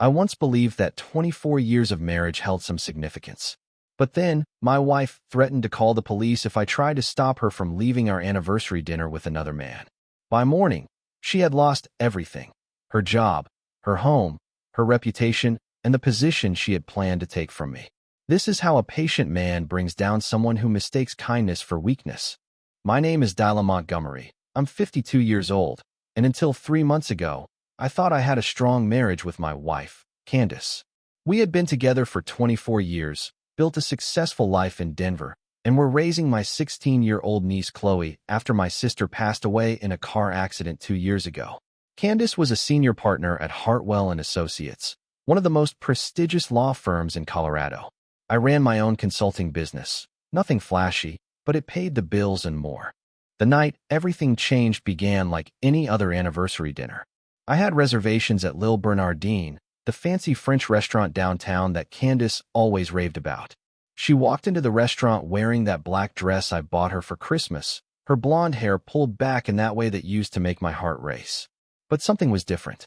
I once believed that 24 years of marriage held some significance. But then, my wife threatened to call the police if I tried to stop her from leaving our anniversary dinner with another man. By morning, she had lost everything: her job, her home, her reputation, and the position she had planned to take from me. This is how a patient man brings down someone who mistakes kindness for weakness. My name is Dylan Montgomery. I'm 52 years old, and until 3 months ago, I thought I had a strong marriage with my wife, Candace. We had been together for 24 years, built a successful life in Denver, and were raising my 16-year-old niece Chloe after my sister passed away in a car accident 2 years ago. Candace was a senior partner at Hartwell & Associates, one of the most prestigious law firms in Colorado. I ran my own consulting business. Nothing flashy, but it paid the bills and more. The night everything changed began like any other anniversary dinner. I had reservations at L'Île Bernardine, the fancy French restaurant downtown that Candace always raved about. She walked into the restaurant wearing that black dress I bought her for Christmas, her blonde hair pulled back in that way that used to make my heart race. But something was different.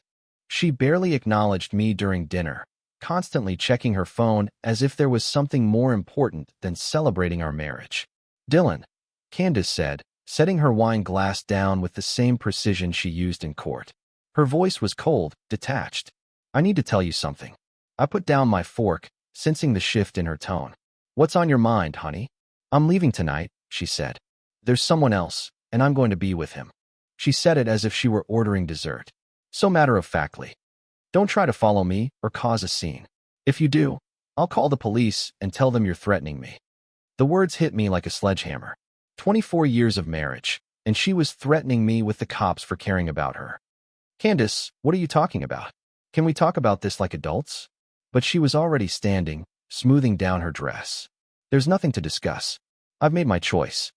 She barely acknowledged me during dinner, constantly checking her phone as if there was something more important than celebrating our marriage. "Dylan," Candace said, setting her wine glass down with the same precision she used in court. Her voice was cold, detached. "I need to tell you something." I put down my fork, sensing the shift in her tone. "What's on your mind, honey?" "I'm leaving tonight," she said. "There's someone else, and I'm going to be with him." She said it as if she were ordering dessert, so matter-of-factly. "Don't try to follow me or cause a scene. If you do, I'll call the police and tell them you're threatening me." The words hit me like a sledgehammer. 24 years of marriage, and she was threatening me with the cops for caring about her. "Candace, what are you talking about? Can we talk about this like adults?" But she was already standing, smoothing down her dress. "There's nothing to discuss. I've made my choice."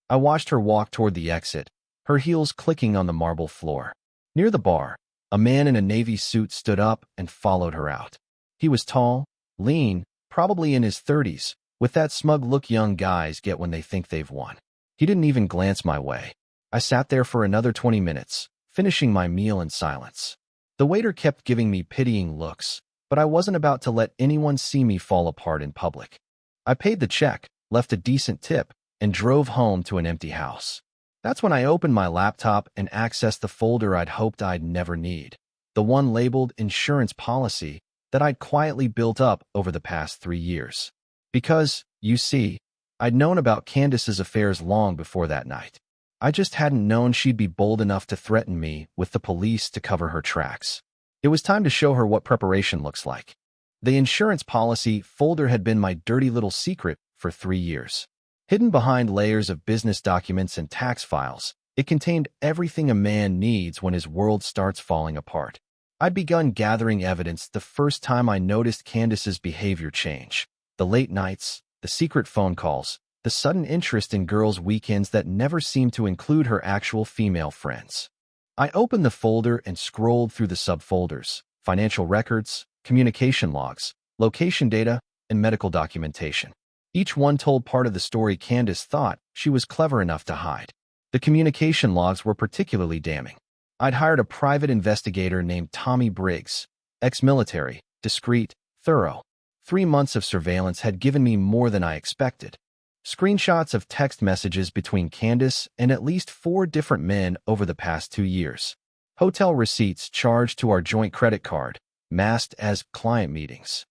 I watched her walk toward the exit, her heels clicking on the marble floor. Near the bar, a man in a navy suit stood up and followed her out. He was tall, lean, probably in his 30s, with that smug look young guys get when they think they've won. He didn't even glance my way. I sat there for another 20 minutes, finishing my meal in silence. The waiter kept giving me pitying looks, but I wasn't about to let anyone see me fall apart in public. I paid the check, left a decent tip, and drove home to an empty house. That's when I opened my laptop and accessed the folder I'd hoped I'd never need, the one labeled insurance policy that I'd quietly built up over the past 3 years. Because, you see, I'd known about Candace's affairs long before that night. I just hadn't known she'd be bold enough to threaten me with the police to cover her tracks. It was time to show her what preparation looks like. The insurance policy folder had been my dirty little secret for 3 years. Hidden behind layers of business documents and tax files, it contained everything a man needs when his world starts falling apart. I'd begun gathering evidence the first time I noticed Candace's behavior change. The late nights, the secret phone calls, the sudden interest in girls' weekends that never seemed to include her actual female friends. I opened the folder and scrolled through the subfolders: financial records, communication logs, location data, and medical documentation. Each one told part of the story Candace thought she was clever enough to hide. The communication logs were particularly damning. I'd hired a private investigator named Tommy Briggs, ex-military, discreet, thorough. 3 months of surveillance had given me more than I expected. Screenshots of text messages between Candace and at least 4 different men over the past 2 years. Hotel receipts charged to our joint credit card, masked as client meetings.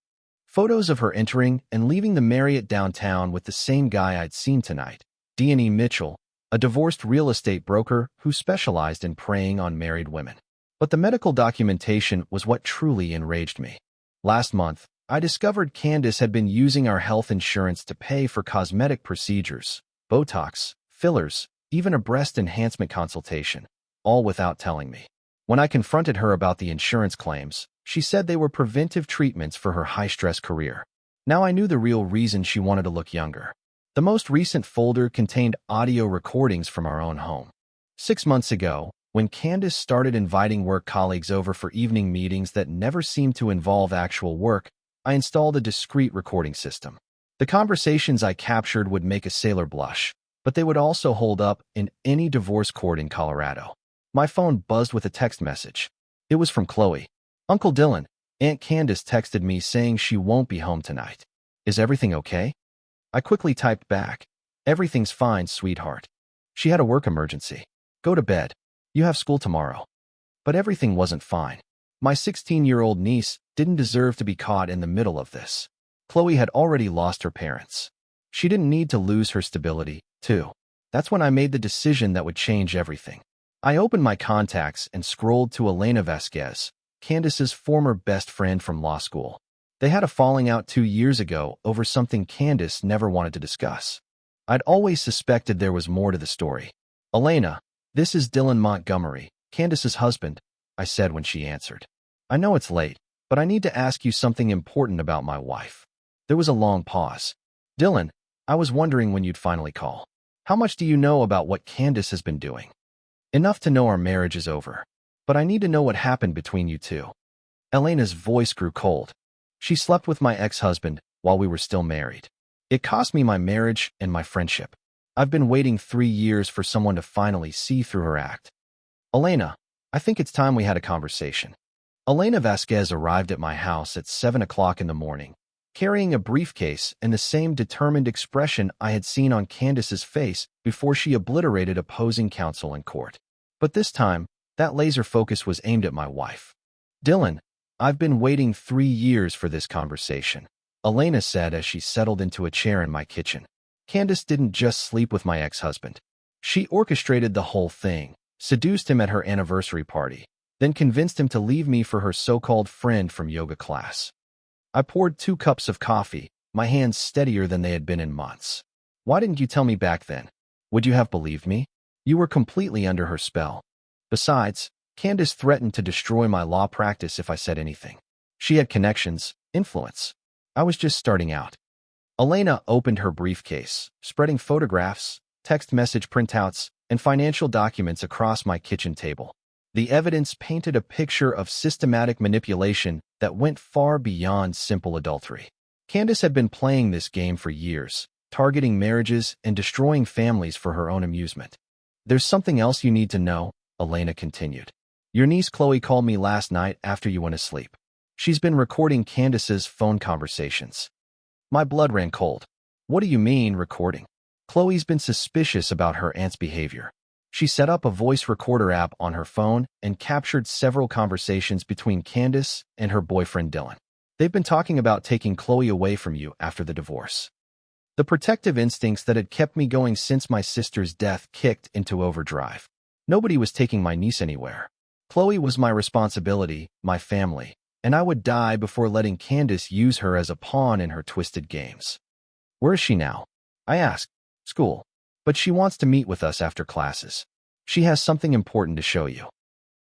Photos of her entering and leaving the Marriott downtown with the same guy I'd seen tonight, D&E Mitchell, a divorced real estate broker who specialized in preying on married women. But the medical documentation was what truly enraged me. Last month, I discovered Candace had been using our health insurance to pay for cosmetic procedures, Botox, fillers, even a breast enhancement consultation, all without telling me. When I confronted her about the insurance claims, she said they were preventive treatments for her high-stress career. Now I knew the real reason she wanted to look younger. The most recent folder contained audio recordings from our own home. 6 months ago, when Candace started inviting work colleagues over for evening meetings that never seemed to involve actual work, I installed a discreet recording system. The conversations I captured would make a sailor blush, but they would also hold up in any divorce court in Colorado. My phone buzzed with a text message. It was from Chloe. "Uncle Dylan, Aunt Candace texted me saying she won't be home tonight. Is everything okay? I quickly typed back. Everything's fine, sweetheart. She had a work emergency. Go to bed. You have school tomorrow. But everything wasn't fine. My 16-year-old niece didn't deserve to be caught in the middle of this. Chloe had already lost her parents. She didn't need to lose her stability, too. That's when I made the decision that would change everything. I opened my contacts and scrolled to Elena Vasquez, Candace's former best friend from law school. They had a falling out 2 years ago over something Candace never wanted to discuss. I'd always suspected there was more to the story. Elena, this is Dylan Montgomery, Candace's husband, I said when she answered. I know it's late, but I need to ask you something important about my wife. There was a long pause. Dylan, I was wondering when you'd finally call. How much do you know about what Candace has been doing? Enough to know our marriage is over. But I need to know what happened between you two. Elena's voice grew cold. She slept with my ex-husband while we were still married. It cost me my marriage and my friendship. I've been waiting 3 years for someone to finally see through her act. Elena, I think it's time we had a conversation. Elena Vasquez arrived at my house at 7 o'clock in the morning, carrying a briefcase and the same determined expression I had seen on Candace's face before she obliterated opposing counsel in court. But this time, that laser focus was aimed at my wife. Dylan, I've been waiting 3 years for this conversation, Elena said as she settled into a chair in my kitchen. Candace didn't just sleep with my ex-husband. She orchestrated the whole thing, seduced him at her anniversary party, then convinced him to leave me for her so-called friend from yoga class. I poured 2 cups of coffee, my hands steadier than they had been in months. Why didn't you tell me back then? Would you have believed me? You were completely under her spell. Besides, Candace threatened to destroy my law practice if I said anything. She had connections, influence. I was just starting out. Elena opened her briefcase, spreading photographs, text message printouts, and financial documents across my kitchen table. The evidence painted a picture of systematic manipulation that went far beyond simple adultery. Candace had been playing this game for years, targeting marriages and destroying families for her own amusement. There's something else you need to know, Elena continued. Your niece Chloe called me last night after you went to sleep. She's been recording Candace's phone conversations. My blood ran cold. What do you mean, recording? Chloe's been suspicious about her aunt's behavior. She set up a voice recorder app on her phone and captured several conversations between Candace and her boyfriend Dylan. They've been talking about taking Chloe away from you after the divorce. The protective instincts that had kept me going since my sister's death kicked into overdrive. Nobody was taking my niece anywhere. Chloe was my responsibility, my family, and I would die before letting Candace use her as a pawn in her twisted games. Where is she now? I asked. School. But she wants to meet with us after classes. She has something important to show you.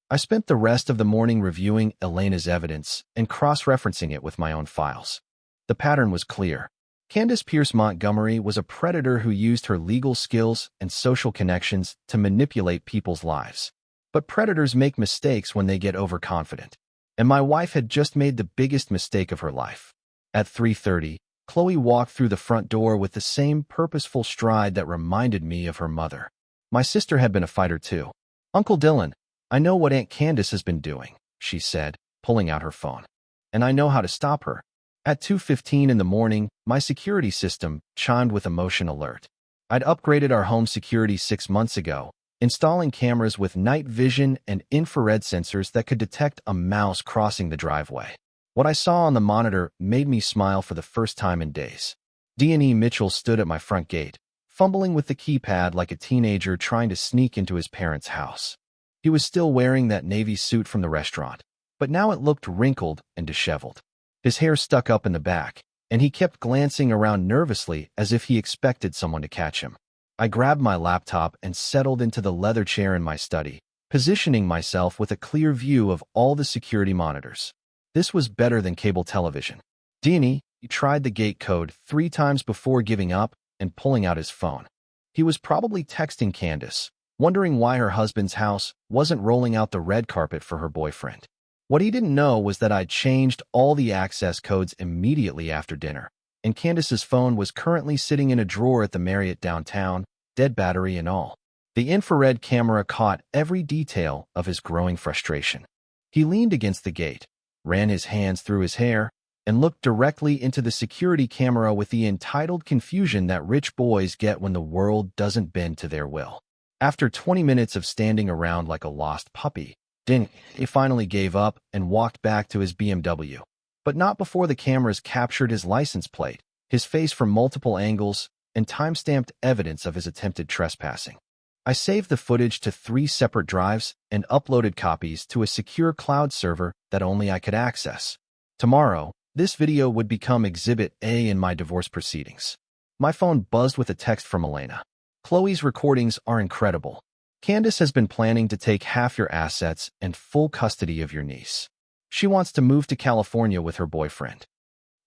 I spent the rest of the morning reviewing Elena's evidence and cross-referencing it with my own files. The pattern was clear. Candace Pierce Montgomery was a predator who used her legal skills and social connections to manipulate people's lives. But predators make mistakes when they get overconfident. And my wife had just made the biggest mistake of her life. At 3:30, Chloe walked through the front door with the same purposeful stride that reminded me of her mother. My sister had been a fighter too. Uncle Dylan, I know what Aunt Candace has been doing, she said, pulling out her phone. And I know how to stop her. At 2:15 in the morning, my security system chimed with a motion alert. I'd upgraded our home security 6 months ago, installing cameras with night vision and infrared sensors that could detect a mouse crossing the driveway. What I saw on the monitor made me smile for the first time in days. D&E Mitchell stood at my front gate, fumbling with the keypad like a teenager trying to sneak into his parents' house. He was still wearing that navy suit from the restaurant, but now it looked wrinkled and disheveled. His hair stuck up in the back, and he kept glancing around nervously as if he expected someone to catch him. I grabbed my laptop and settled into the leather chair in my study, positioning myself with a clear view of all the security monitors. This was better than cable television. D&E tried the gate code 3 times before giving up and pulling out his phone. He was probably texting Candace, wondering why her husband's house wasn't rolling out the red carpet for her boyfriend. What he didn't know was that I'd changed all the access codes immediately after dinner, and Candace's phone was currently sitting in a drawer at the Marriott downtown, dead battery and all. The infrared camera caught every detail of his growing frustration. He leaned against the gate, ran his hands through his hair, and looked directly into the security camera with the entitled confusion that rich boys get when the world doesn't bend to their will. After 20 minutes of standing around like a lost puppy, he finally gave up and walked back to his BMW. But not before the cameras captured his license plate, his face from multiple angles, and time-stamped evidence of his attempted trespassing. I saved the footage to 3 separate drives and uploaded copies to a secure cloud server that only I could access. Tomorrow, this video would become Exhibit A in my divorce proceedings. My phone buzzed with a text from Elena. Chloe's recordings are incredible. Candace has been planning to take half your assets and full custody of your niece. She wants to move to California with her boyfriend.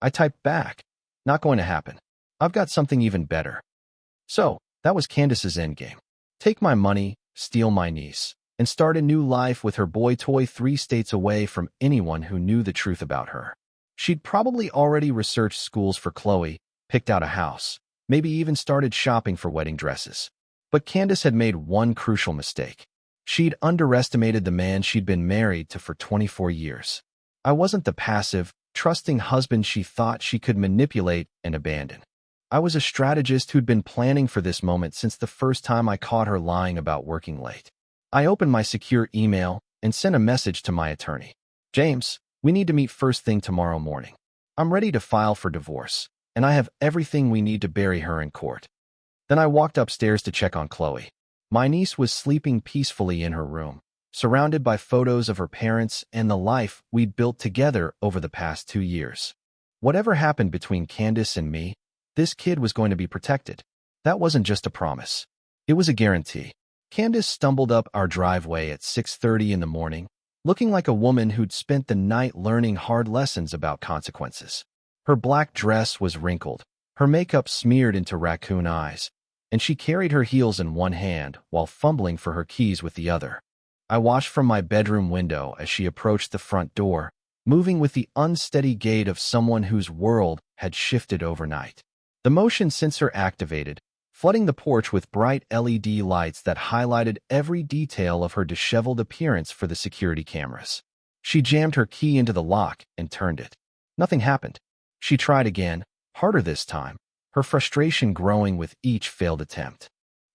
I typed back, not going to happen. I've got something even better. So, that was Candace's endgame. Take my money, steal my niece, and start a new life with her boy toy 3 states away from anyone who knew the truth about her. She'd probably already researched schools for Chloe, picked out a house, maybe even started shopping for wedding dresses. But Candace had made one crucial mistake. She'd underestimated the man she'd been married to for 24 years. I wasn't the passive, trusting husband she thought she could manipulate and abandon. I was a strategist who'd been planning for this moment since the first time I caught her lying about working late. I opened my secure email and sent a message to my attorney. James, we need to meet first thing tomorrow morning. I'm ready to file for divorce, and I have everything we need to bury her in court. Then I walked upstairs to check on Chloe. My niece was sleeping peacefully in her room, surrounded by photos of her parents and the life we'd built together over the past 2 years. Whatever happened between Candace and me, this kid was going to be protected. That wasn't just a promise. It was a guarantee. Candace stumbled up our driveway at 6:30 in the morning, looking like a woman who'd spent the night learning hard lessons about consequences. Her black dress was wrinkled, her makeup smeared into raccoon eyes, and she carried her heels in one hand while fumbling for her keys with the other. I watched from my bedroom window as she approached the front door, moving with the unsteady gait of someone whose world had shifted overnight. The motion sensor activated, flooding the porch with bright LED lights that highlighted every detail of her disheveled appearance for the security cameras. She jammed her key into the lock and turned it. Nothing happened. She tried again, harder this time, her frustration growing with each failed attempt.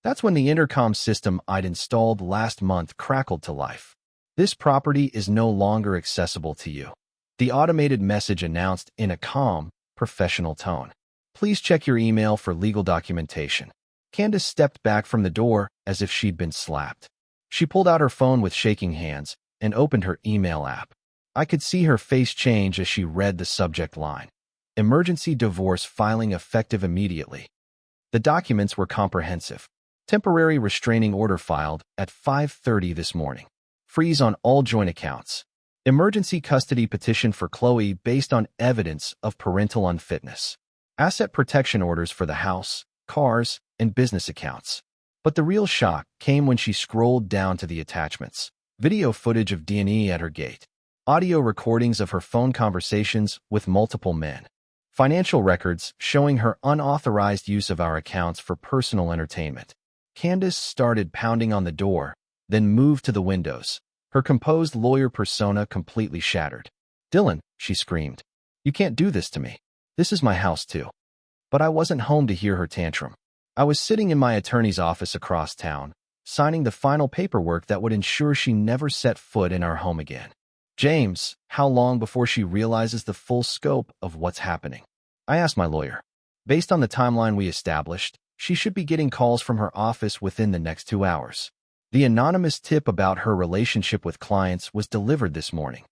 That's when the intercom system I'd installed last month crackled to life. This property is no longer accessible to you. The automated message announced in a calm, professional tone. Please check your email for legal documentation. Candace stepped back from the door as if she'd been slapped. She pulled out her phone with shaking hands and opened her email app. I could see her face change as she read the subject line. Emergency divorce filing effective immediately. The documents were comprehensive. Temporary restraining order filed at 5:30 this morning. Freeze on all joint accounts. Emergency custody petition for Chloe based on evidence of parental unfitness. Asset protection orders for the house, cars, and business accounts. But the real shock came when she scrolled down to the attachments. Video footage of D&E at her gate. Audio recordings of her phone conversations with multiple men. Financial records showing her unauthorized use of our accounts for personal entertainment. Candace started pounding on the door, then moved to the windows, her composed lawyer persona completely shattered. Dylan, she screamed. You can't do this to me. This is my house too. But I wasn't home to hear her tantrum. I was sitting in my attorney's office across town, signing the final paperwork that would ensure she never set foot in our home again. James, how long before she realizes the full scope of what's happening? I asked my lawyer. Based on the timeline we established, she should be getting calls from her office within the next 2 hours. The anonymous tip about her relationship with clients was delivered this morning.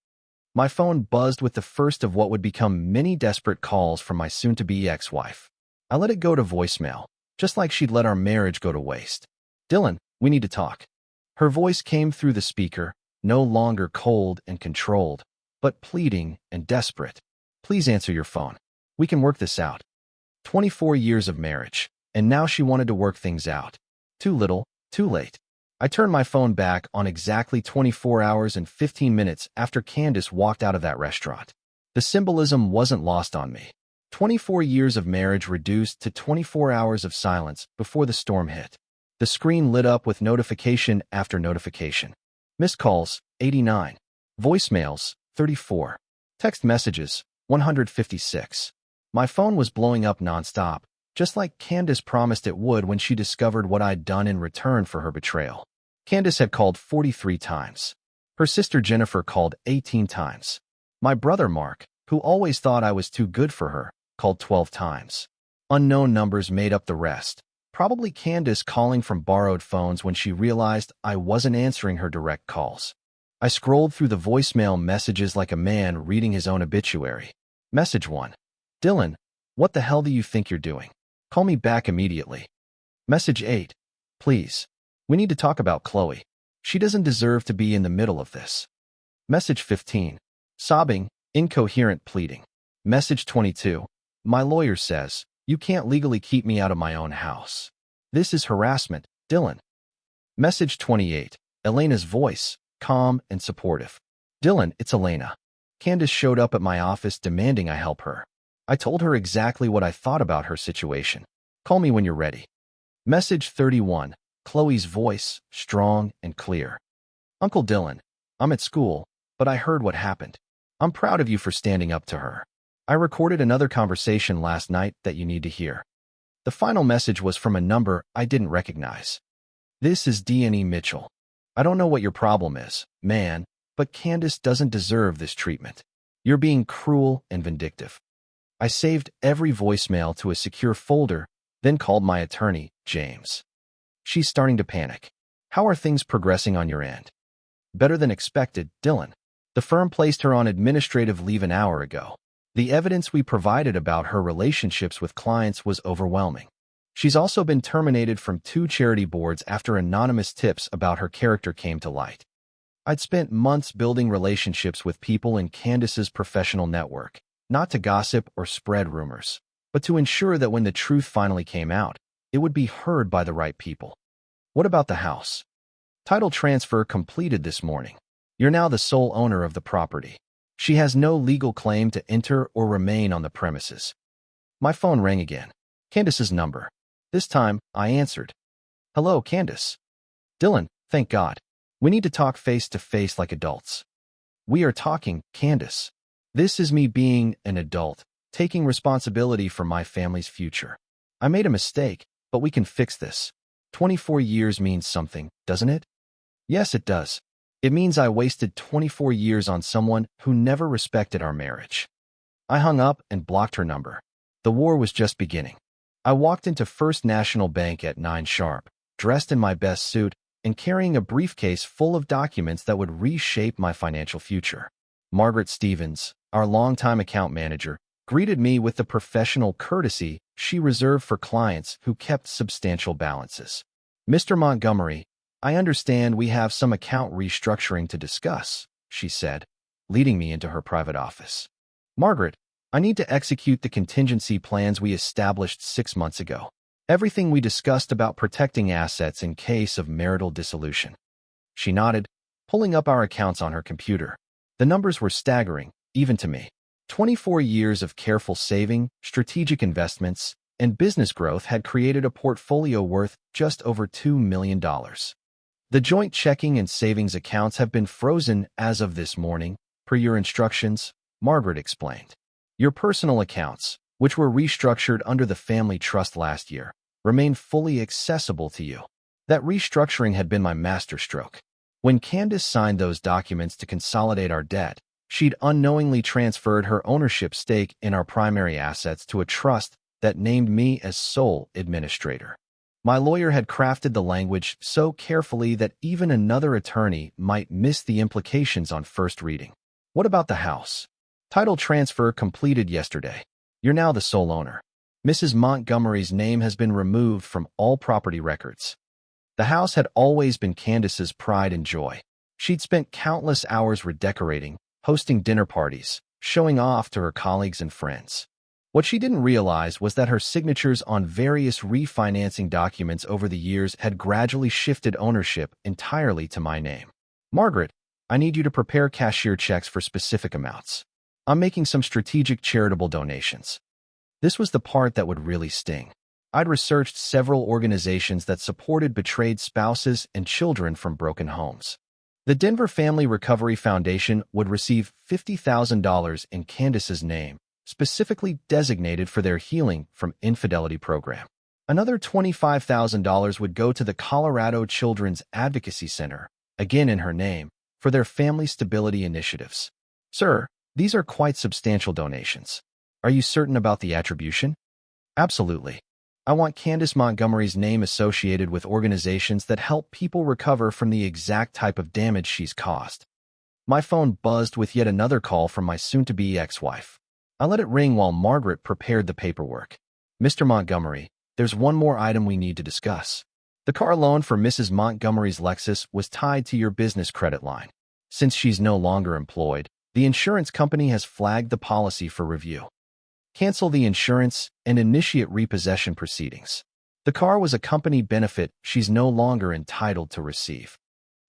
My phone buzzed with the first of what would become many desperate calls from my soon-to-be ex-wife. I let it go to voicemail, just like she'd let our marriage go to waste. Dylan, we need to talk. Her voice came through the speaker, no longer cold and controlled, but pleading and desperate. Please answer your phone. We can work this out. 24 years of marriage, and now she wanted to work things out. Too little, too late. I turned my phone back on exactly 24 hours and 15 minutes after Candace walked out of that restaurant. The symbolism wasn't lost on me. 24 years of marriage reduced to 24 hours of silence before the storm hit. The screen lit up with notification after notification. Missed calls, 89. Voicemails, 34. Text messages, 156. My phone was blowing up nonstop, just like Candace promised it would when she discovered what I'd done in return for her betrayal. Candace had called 43 times. Her sister Jennifer called 18 times. My brother Mark, who always thought I was too good for her, called 12 times. Unknown numbers made up the rest. Probably Candace calling from borrowed phones when she realized I wasn't answering her direct calls. I scrolled through the voicemail messages like a man reading his own obituary. Message 1. Dylan, what the hell do you think you're doing? Call me back immediately. Message 8. Please. We need to talk about Chloe. She doesn't deserve to be in the middle of this. Message 15. Sobbing, incoherent pleading. Message 22. My lawyer says, you can't legally keep me out of my own house. This is harassment, Dylan. Message 28. Elena's voice, calm and supportive. Dylan, it's Elena. Candace showed up at my office demanding I help her. I told her exactly what I thought about her situation. Call me when you're ready. Message 31. Chloe's voice, strong and clear. Uncle Dylan, I'm at school, but I heard what happened. I'm proud of you for standing up to her. I recorded another conversation last night that you need to hear. The final message was from a number I didn't recognize. This is D&E Mitchell. I don't know what your problem is, man, but Candace doesn't deserve this treatment. You're being cruel and vindictive. I saved every voicemail to a secure folder, then called my attorney, James. She's starting to panic. How are things progressing on your end? Better than expected, Dylan. The firm placed her on administrative leave an hour ago. The evidence we provided about her relationships with clients was overwhelming. She's also been terminated from 2 charity boards after anonymous tips about her character came to light. I'd spent months building relationships with people in Candace's professional network, not to gossip or spread rumors, but to ensure that when the truth finally came out, it would be heard by the right people. What about the house? Title transfer completed this morning. You're now the sole owner of the property. She has no legal claim to enter or remain on the premises. My phone rang again. Candace's number. This time, I answered. Hello, Candace. Dylan, thank God. We need to talk face to face like adults. We are talking, Candace. This is me being an adult, taking responsibility for my family's future. I made a mistake, but we can fix this. 24 years means something, doesn't it? Yes, it does. It means I wasted 24 years on someone who never respected our marriage. I hung up and blocked her number. The war was just beginning. I walked into First National Bank at 9 sharp, dressed in my best suit and carrying a briefcase full of documents that would reshape my financial future. Margaret Stevens, our longtime account manager, greeted me with the professional courtesy she reserved for clients who kept substantial balances. Mr. Montgomery, I understand we have some account restructuring to discuss, she said, leading me into her private office. Margaret, I need to execute the contingency plans we established 6 months ago. Everything we discussed about protecting assets in case of marital dissolution. She nodded, pulling up our accounts on her computer. The numbers were staggering, even to me. 24 years of careful saving, strategic investments, and business growth had created a portfolio worth just over $2 million. The joint checking and savings accounts have been frozen as of this morning, per your instructions, Margaret explained. Your personal accounts, which were restructured under the family trust last year, remain fully accessible to you. That restructuring had been my masterstroke. When Candace signed those documents to consolidate our debt, she'd unknowingly transferred her ownership stake in our primary assets to a trust that named me as sole administrator. My lawyer had crafted the language so carefully that even another attorney might miss the implications on first reading. What about the house? Title transfer completed yesterday. You're now the sole owner. Mrs. Montgomery's name has been removed from all property records. The house had always been Candace's pride and joy. She'd spent countless hours redecorating, hosting dinner parties, showing off to her colleagues and friends. What she didn't realize was that her signatures on various refinancing documents over the years had gradually shifted ownership entirely to my name. Margaret, I need you to prepare cashier checks for specific amounts. I'm making some strategic charitable donations. This was the part that would really sting. I'd researched several organizations that supported betrayed spouses and children from broken homes. The Denver Family Recovery Foundation would receive $50,000 in Candace's name, specifically designated for their Healing from Infidelity program. Another $25,000 would go to the Colorado Children's Advocacy Center, again in her name, for their family stability initiatives. Sir, these are quite substantial donations. Are you certain about the attribution? Absolutely. I want Candace Montgomery's name associated with organizations that help people recover from the exact type of damage she's caused. My phone buzzed with yet another call from my soon-to-be ex-wife. I let it ring while Margaret prepared the paperwork. Mr. Montgomery, there's one more item we need to discuss. The car loan for Mrs. Montgomery's Lexus was tied to your business credit line. Since she's no longer employed, the insurance company has flagged the policy for review. Cancel the insurance and initiate repossession proceedings. The car was a company benefit she's no longer entitled to receive.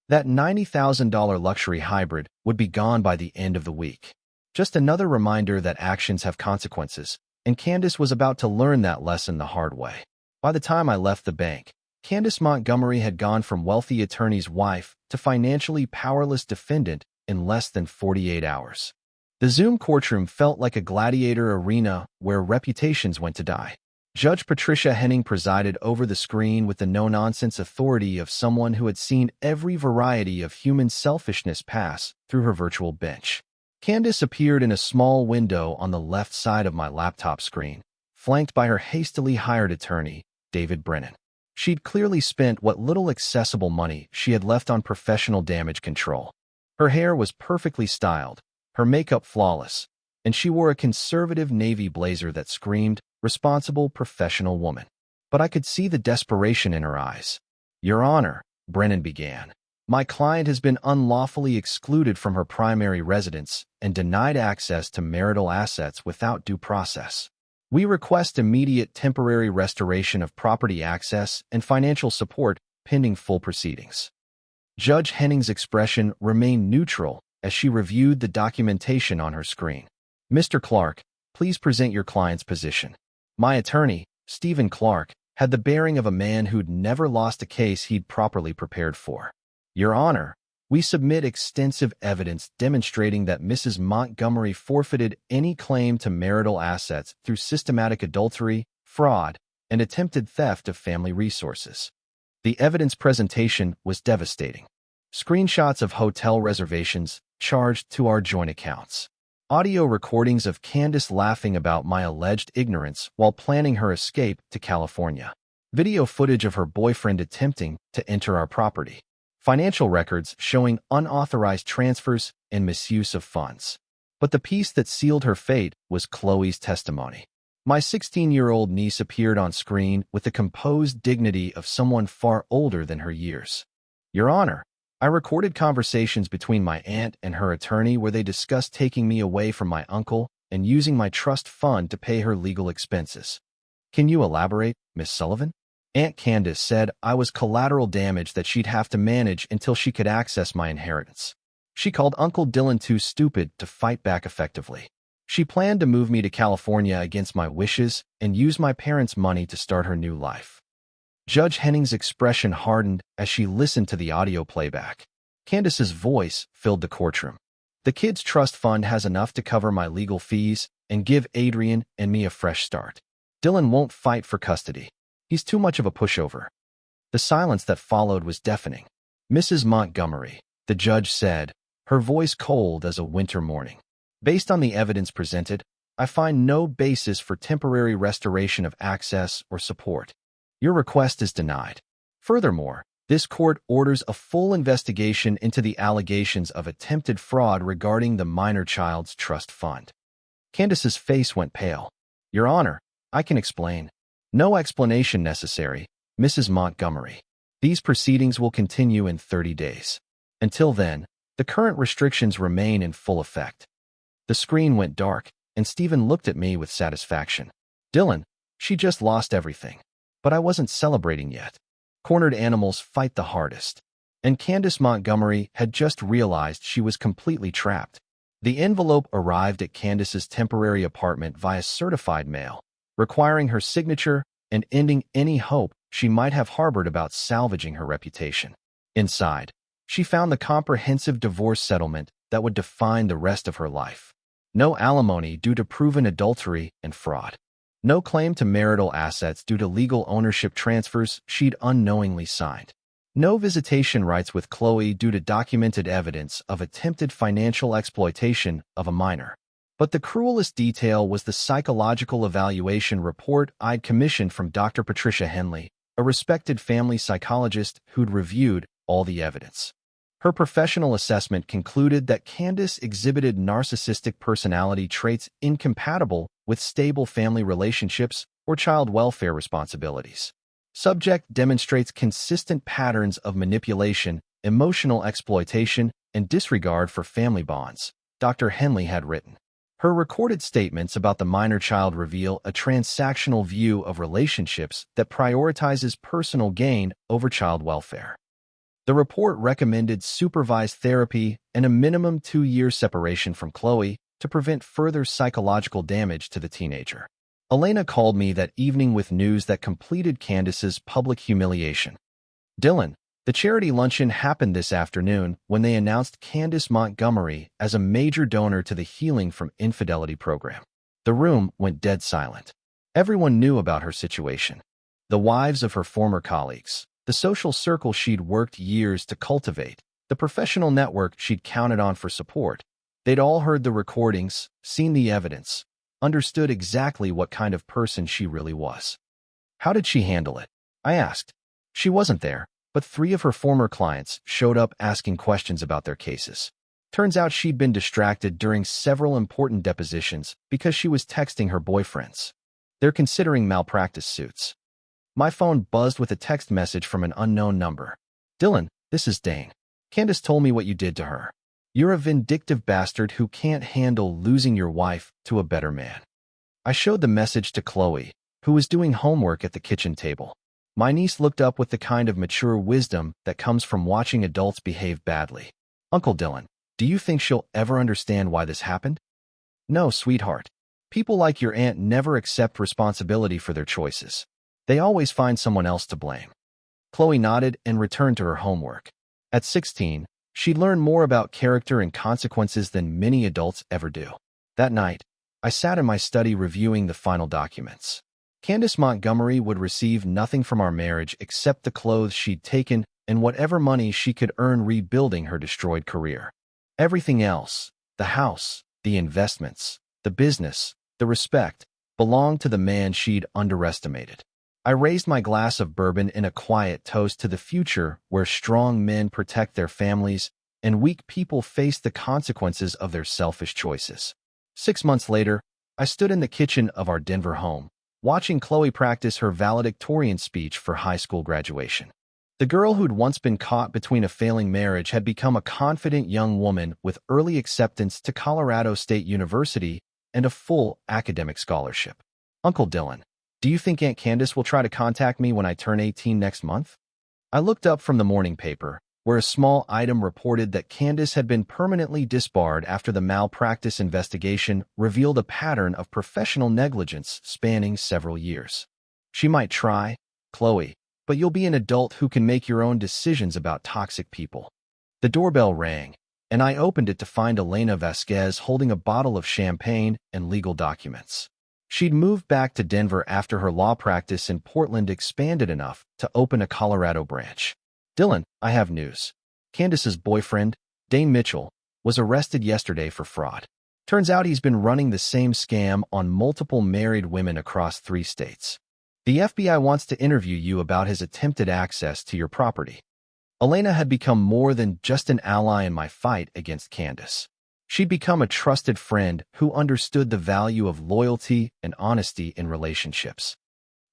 That $90,000 luxury hybrid would be gone by the end of the week. Just another reminder that actions have consequences, and Candace was about to learn that lesson the hard way. By the time I left the bank, Candace Montgomery had gone from wealthy attorney's wife to financially powerless defendant in less than 48 hours. The Zoom courtroom felt like a gladiator arena where reputations went to die. Judge Patricia Henning presided over the screen with the no-nonsense authority of someone who had seen every variety of human selfishness pass through her virtual bench. Candace appeared in a small window on the left side of my laptop screen, flanked by her hastily hired attorney, David Brennan. She'd clearly spent what little accessible money she had left on professional damage control. Her hair was perfectly styled, her makeup flawless, and she wore a conservative navy blazer that screamed, responsible professional woman. But I could see the desperation in her eyes. Your Honor, Brennan began, my client has been unlawfully excluded from her primary residence and denied access to marital assets without due process. We request immediate temporary restoration of property access and financial support pending full proceedings. Judge Henning's expression remained neutral as she reviewed the documentation on her screen. Mr. Clark, please present your client's position. My attorney, Stephen Clark, had the bearing of a man who'd never lost a case he'd properly prepared for. Your Honor, we submit extensive evidence demonstrating that Mrs. Montgomery forfeited any claim to marital assets through systematic adultery, fraud, and attempted theft of family resources. The evidence presentation was devastating. Screenshots of hotel reservations charged to our joint accounts. Audio recordings of Candace laughing about my alleged ignorance while planning her escape to California. Video footage of her boyfriend attempting to enter our property. Financial records showing unauthorized transfers and misuse of funds. But the piece that sealed her fate was Chloe's testimony. My 16-year-old niece appeared on screen with the composed dignity of someone far older than her years. Your Honor, I recorded conversations between my aunt and her attorney where they discussed taking me away from my uncle and using my trust fund to pay her legal expenses. Can you elaborate, Miss Sullivan? Aunt Candace said I was collateral damage that she'd have to manage until she could access my inheritance. She called Uncle Dylan too stupid to fight back effectively. She planned to move me to California against my wishes and use my parents' money to start her new life. Judge Henning's expression hardened as she listened to the audio playback. Candace's voice filled the courtroom. The kids' trust fund has enough to cover my legal fees and give Adrian and me a fresh start. Dylan won't fight for custody. He's too much of a pushover. The silence that followed was deafening. Mrs. Montgomery, the judge said, her voice cold as a winter morning. Based on the evidence presented, I find no basis for temporary restoration of access or support. Your request is denied. Furthermore, this court orders a full investigation into the allegations of attempted fraud regarding the minor child's trust fund. Candace's face went pale. Your Honor, I can explain. No explanation necessary, Mrs. Montgomery. These proceedings will continue in 30 days. Until then, the current restrictions remain in full effect. The screen went dark, and Stephen looked at me with satisfaction. Dylan, she just lost everything. But I wasn't celebrating yet. Cornered animals fight the hardest. And Candace Montgomery had just realized she was completely trapped. The envelope arrived at Candace's temporary apartment via certified mail, requiring her signature and ending any hope she might have harbored about salvaging her reputation. Inside, She found the comprehensive divorce settlement that would define the rest of her life. No alimony due to proven adultery and fraud. No claim to marital assets due to legal ownership transfers she'd unknowingly signed. No visitation rights with Chloe due to documented evidence of attempted financial exploitation of a minor. But the cruelest detail was the psychological evaluation report I'd commissioned from Dr. Patricia Henley, a respected family psychologist who'd reviewed all the evidence. Her professional assessment concluded that Candace exhibited narcissistic personality traits incompatible with stable family relationships or child welfare responsibilities. Subject demonstrates consistent patterns of manipulation, emotional exploitation, and disregard for family bonds, Dr. Henley had written. Her recorded statements about the minor child reveal a transactional view of relationships that prioritizes personal gain over child welfare. The report recommended supervised therapy and a minimum 2-year separation from Chloe to prevent further psychological damage to the teenager. Elena called me that evening with news that completed Candace's public humiliation. "Dylan, the charity luncheon happened this afternoon when they announced Candace Montgomery as a major donor to the Healing from Infidelity program." The room went dead silent. Everyone knew about her situation. The wives of her former colleagues, the social circle she'd worked years to cultivate, the professional network she'd counted on for support. They'd all heard the recordings, seen the evidence, understood exactly what kind of person she really was. How did she handle it? I asked. She wasn't there, but 3 of her former clients showed up asking questions about their cases. Turns out she'd been distracted during several important depositions because she was texting her boyfriends. They're considering malpractice suits. My phone buzzed with a text message from an unknown number. "Dylan, this is Dane. Candace told me what you did to her. You're a vindictive bastard who can't handle losing your wife to a better man." I showed the message to Chloe, who was doing homework at the kitchen table. My niece looked up with the kind of mature wisdom that comes from watching adults behave badly. "Uncle Dylan, do you think she'll ever understand why this happened?" "No, sweetheart. People like your aunt never accept responsibility for their choices. They always find someone else to blame." Chloe nodded and returned to her homework. At 16, she'd learned more about character and consequences than many adults ever do. That night, I sat in my study reviewing the final documents. Candace Montgomery would receive nothing from our marriage except the clothes she'd taken and whatever money she could earn rebuilding her destroyed career. Everything else, the house, the investments, the business, the respect, belonged to the man she'd underestimated. I raised my glass of bourbon in a quiet toast to the future where strong men protect their families and weak people face the consequences of their selfish choices. 6 months later, I stood in the kitchen of our Denver home, watching Chloe practice her valedictorian speech for high school graduation. The girl who'd once been caught between a failing marriage had become a confident young woman with early acceptance to Colorado State University and a full academic scholarship. "Uncle Dylan, do you think Aunt Candace will try to contact me when I turn 18 next month?" I looked up from the morning paper, where a small item reported that Candace had been permanently disbarred after the malpractice investigation revealed a pattern of professional negligence spanning several years. "She might try, Chloe, but you'll be an adult who can make your own decisions about toxic people." The doorbell rang, and I opened it to find Elena Vasquez holding a bottle of champagne and legal documents. She'd moved back to Denver after her law practice in Portland expanded enough to open a Colorado branch. "Dylan, I have news. Candace's boyfriend, Dane Mitchell, was arrested yesterday for fraud. Turns out he's been running the same scam on multiple married women across 3 states. The FBI wants to interview you about his attempted access to your property." Elena had become more than just an ally in my fight against Candace. She'd become a trusted friend who understood the value of loyalty and honesty in relationships.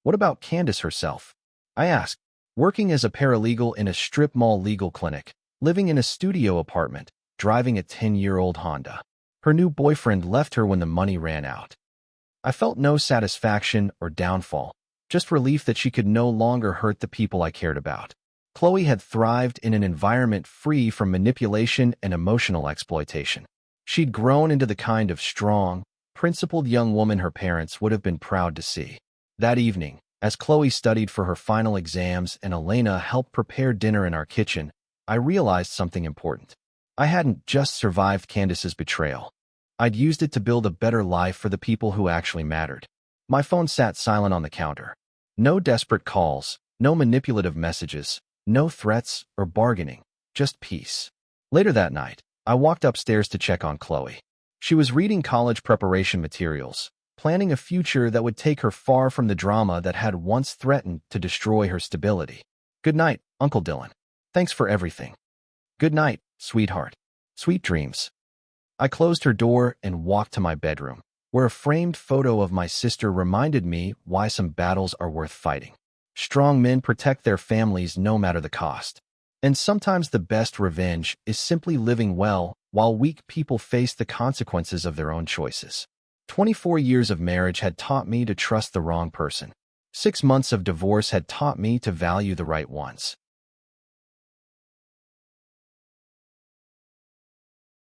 "What about Candace herself?" I asked. "Working as a paralegal in a strip mall legal clinic, living in a studio apartment, driving a 10-year-old Honda. Her new boyfriend left her when the money ran out." I felt no satisfaction or downfall, just relief that she could no longer hurt the people I cared about. Chloe had thrived in an environment free from manipulation and emotional exploitation. She'd grown into the kind of strong, principled young woman her parents would have been proud to see. That evening, as Chloe studied for her final exams and Elena helped prepare dinner in our kitchen, I realized something important. I hadn't just survived Candace's betrayal. I'd used it to build a better life for the people who actually mattered. My phone sat silent on the counter. No desperate calls, no manipulative messages, no threats or bargaining, just peace. Later that night, I walked upstairs to check on Chloe. She was reading college preparation materials, planning a future that would take her far from the drama that had once threatened to destroy her stability. Good night, Uncle Dylan. Thanks for everything. Good night, sweetheart. Sweet dreams. I closed her door and walked to my bedroom, where a framed photo of my sister reminded me why some battles are worth fighting. Strong men protect their families no matter the cost. And sometimes the best revenge is simply living well while weak people face the consequences of their own choices. 24 years of marriage had taught me to trust the wrong person. 6 months of divorce had taught me to value the right ones.